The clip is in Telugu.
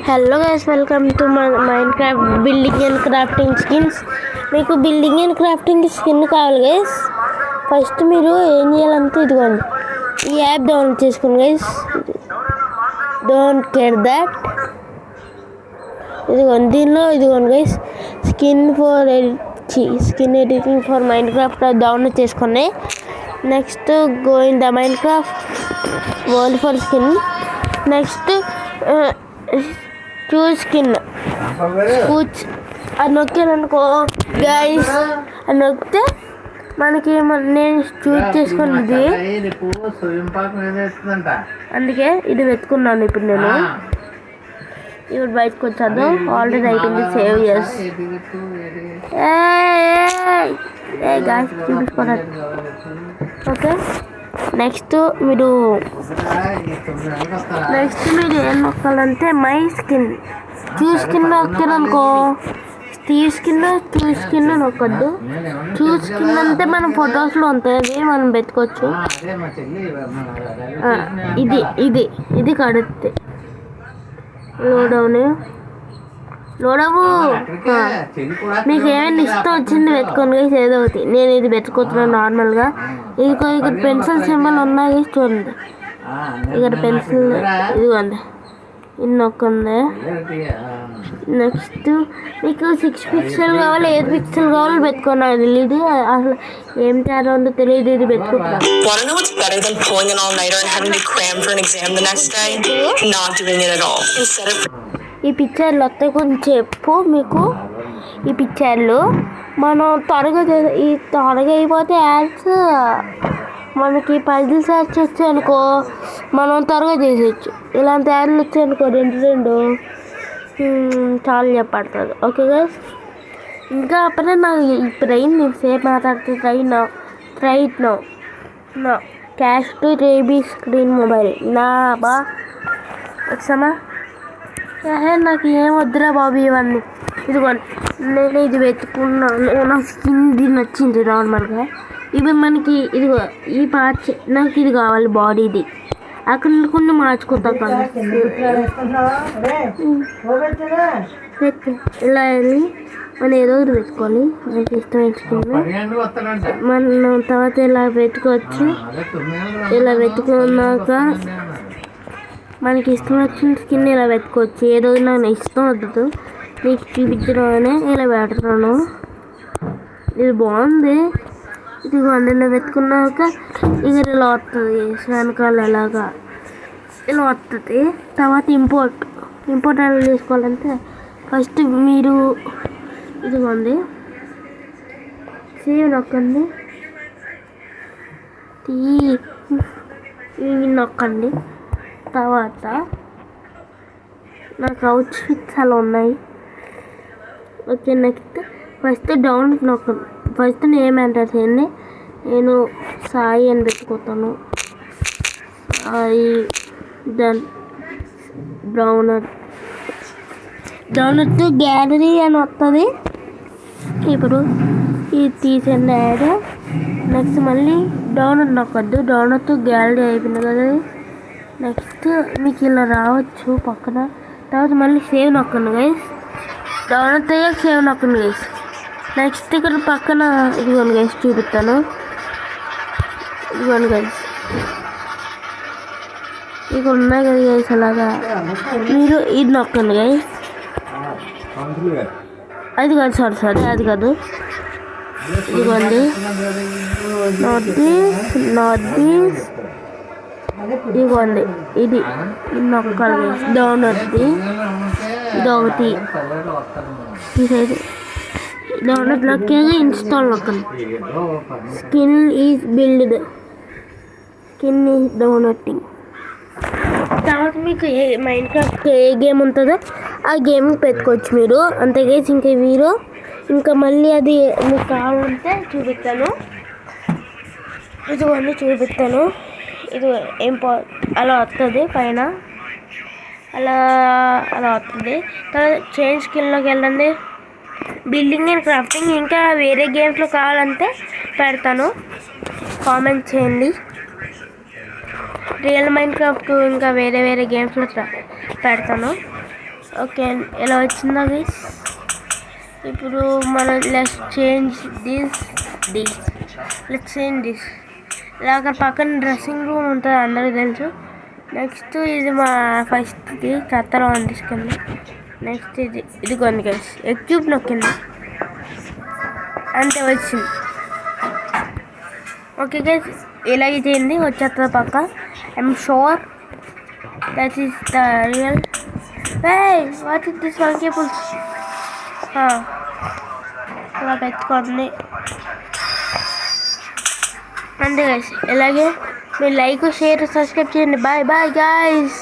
Hello guys, welcome to Minecraft building and crafting skins. మీకు బిల్డింగ్ అండ్ క్రాఫ్టింగ్ స్కిన్ కావాలి గైస్. ఫస్ట్ మీరు ఏం చేయాలంటే ఇదిగోండి, ఈ యాప్ డౌన్లోడ్ చేసుకోండి గైస్. Don't care that. ఇదిగోండి, దీనిలో ఇదిగోండి guys, skin editing for Minecraft download చేసుకోండి. Next go in the Minecraft world for skin. Next choose skin అది నొక్కాననుకో గైస్, అది నొక్కితే మనకి నేను చూస్ చేసుకున్నది. అందుకే ఇది వెతుకున్నాను. ఇప్పుడు నేను ఇప్పుడు బయటకు వచ్చాను. ఆల్రెడీ అయిపోయింది. సేవ్ చేసి గాయస్ చూపించుకోవాలి. ఓకే, నెక్స్ట్ మీరు ఏం నొక్కాలంటే మై స్కిన్, చూస్ స్కిన్ నొక్కారనుకో, చూస్ స్కిన్ నొక్కొద్దు. చూస్ స్కిన్ అంటే మనం ఫొటోస్లో ఉంటుంది, మనం పెట్టుకోవచ్చు. ఇది కడితే లోడవు మీకు ఏమైనా ఇష్టం వచ్చింది పెట్టుకోండి గైస్, ఏదో ఒకటి. నేను ఇది పెట్టుకుంటున్నాను నార్మల్గా. ఇక్కడ పెన్సిల్ సింబల్ ఉన్నాయి చూడండి. ఇక్కడ పెన్సిల్ ఇదిగోండి, ఇది నొక్కండి. నెక్స్ట్ మీకు 6 పిక్సెల్ కావాలి, 8 పిక్సెల్ కావాలి పెట్టుకున్నాను. తెలియదు అసలు ఏం తేడా ఉందో తెలియదు. ఇది పెట్టుకుంటున్నాను. ఈ పిక్చర్లు వస్తే కొంచెం చెప్పు మీకు. ఈ పిక్చర్లు మనం త్వరగా అయిపోతే యాడ్స్ మనకి పజిల్స్ యాడ్స్ వచ్చాయనుకో, మనం త్వరగా చేసేయచ్చు. ఇలాంటి యాడ్లు వచ్చాయనుకో రెండు చాలా చెప్పడుతుంది. ఓకే గైస్, ఇంకా అప్పుడే నాకు ఇప్పుడు అయింది. నేను సేపు మాట్లాడితే ట్రైట్ నో క్యాష్ టు రేబీ స్క్రీన్ మొబైల్ నా బా వచ్చామా. నాకు ఏం వద్దురా బాబు ఇవన్నీ. ఇదిగోండి, నేను ఇది వెతుకున్నాను. నా స్కిన్ ఇది నచ్చింది నార్మల్గా. ఇవి మనకి ఇదిగో ఈ పార్ట్స్ నాకు ఇది కావాలి, బాడీది. అక్కడ కొన్ని మార్చుకుంటా. ఇలా వెళ్ళి మనం ఏదో ఒకటి పెట్టుకోవాలి. మనకి ఇష్టమైన స్కిన్ మనం తర్వాత ఇలా పెట్టుకోవచ్చు. ఇలా పెట్టుకున్నాక మనకి ఇష్టం వచ్చిన స్కిన్ ఇలా పెట్టుకోవచ్చు. ఏదో నాకు ఇష్టం వద్దు, నీకు చూపించడం అనే ఇలా పెడుతున్నాను. ఇది బాగుంది. ఇదిగోండి, ఇలా పెట్టుకున్నాక ఇక ఇలా వస్తుంది వెనకాల, ఇలాగా ఇలా వస్తుంది. తర్వాత ఇంపోర్ట్ ఎలా చేసుకోవాలంటే ఫస్ట్ మీరు ఇదిగోండి సేవ్ నొక్కండి, ఇవి నొక్కండి. తర్వాత నాకు అవుట్ఫిట్స్ అలా ఉన్నాయి. ఓకే, నెక్స్ట్ ఫస్ట్ డౌన్లోడ్ నొక్కండి. ఫస్ట్ నేమ్ ఎంటర్ చేయండి. నేను సాయి అని పెట్టుకుంటాను. Sai then download to gallery అని వస్తుంది. ఇప్పుడు ఇది తీసండి యాడ్. నెక్స్ట్ మళ్ళీ డౌన్లోడ్ నొక్కొద్దు, డౌన్లోడ్ టు గ్యాలరీ అయిపోయింది కదా. నెక్స్ట్ మీకు ఇలా రావచ్చు పక్కన. తర్వాత మళ్ళీ సేవ్ నొక్కండి గైస్. డౌన్లోడ్ అయ్యాక సేవ్ నొక్కండి గైస్. నెక్స్ట్ ఇక్కడ పక్కన ఇదిగోండి గైస్, చూపిస్తాను. ఇదిగోండి గైస్, ఇక్కడ ఉన్నాయి కదా గైస్, అలాగా మీరు ఇది నొక్కండి గైస్. అది కాదు, సారీ అది కాదు. ఇదిగోండి నాట్ దిస్ ఇదిగోండి, ఇది నొక్కాలి. డౌన్లోడ్ది ఇది ఒకటి తీసేది. డౌన్లోడ్ నొక్కాక ఇన్స్టాల్ నొక్కండి. Skin is downloading. తర్వాత మీకు మైండ్ క్రాఫ్ట్ ఏ గేమ్ ఉంటుందో ఆ గేమ్ పెట్టుకోవచ్చు మీరు. అంతేగా ఇంకా మళ్ళీ అది మీకు కావాలంటే చూపిస్తాను. ఇదిగోండి చూపిస్తాను. ఇది అలా వస్తుంది పైన, అలా వస్తుంది. తర్వాత చేంజ్ స్కిన్లోకి వెళ్ళండి. బిల్డింగ్ అండ్ క్రాఫ్టింగ్ ఇంకా వేరే గేమ్స్లో కావాలంటే పెడతాను, కామెంట్ చేయండి. రియల్ మైండ్ క్రాఫ్ట్ ఇంకా వేరే గేమ్స్లో పెడతాను. ఓకే ఎలా వచ్చిందా గైస్. ఇప్పుడు మనం let's change this let's change this. ఇలా అక్కడ పక్కన డ్రెస్సింగ్ రూమ్ ఉంటుంది అందరికీ తెలుసు. నెక్స్ట్ ఇది మా ఫస్ట్ది కత్తలో తీసుకెళ్ళి. నెక్స్ట్ ఇది కొన్ని గైస్ ఎక్యూబ్ నొక్కింది అంతే వచ్చింది. ఓకే గైస్ ఇలాగే చేయండి వచ్చేస్తుంది పక్క. I'm sure that is the real. What is this one cables అలా పెట్టుకోండి అంతే గైస్. ఇలాగే మీరు లైక్ షేర్ సబ్స్క్రైబ్ చేయండి. Bye bye guys.